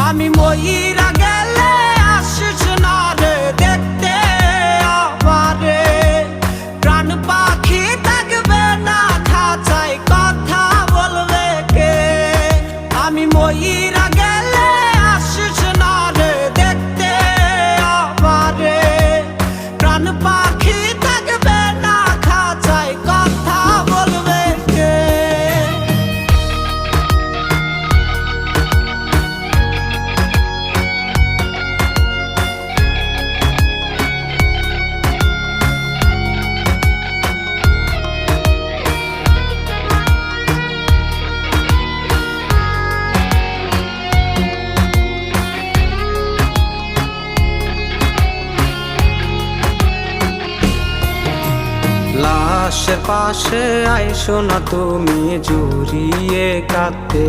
আমি ময়ূরা গেলে আসিস না রে দেখতে আমারে, প্রাণ পাখি থাকবে না খাঁচায় কথা বলবে কে। আমি ময়ূরা গেলে আসিস না রে দেখতে আমারে, প্রাণ পাখি থাকবে না খাঁচায় কথা বলবে কে। লাশের পাশে আইসো না তুমি জড়িয়ে কাঁদতে।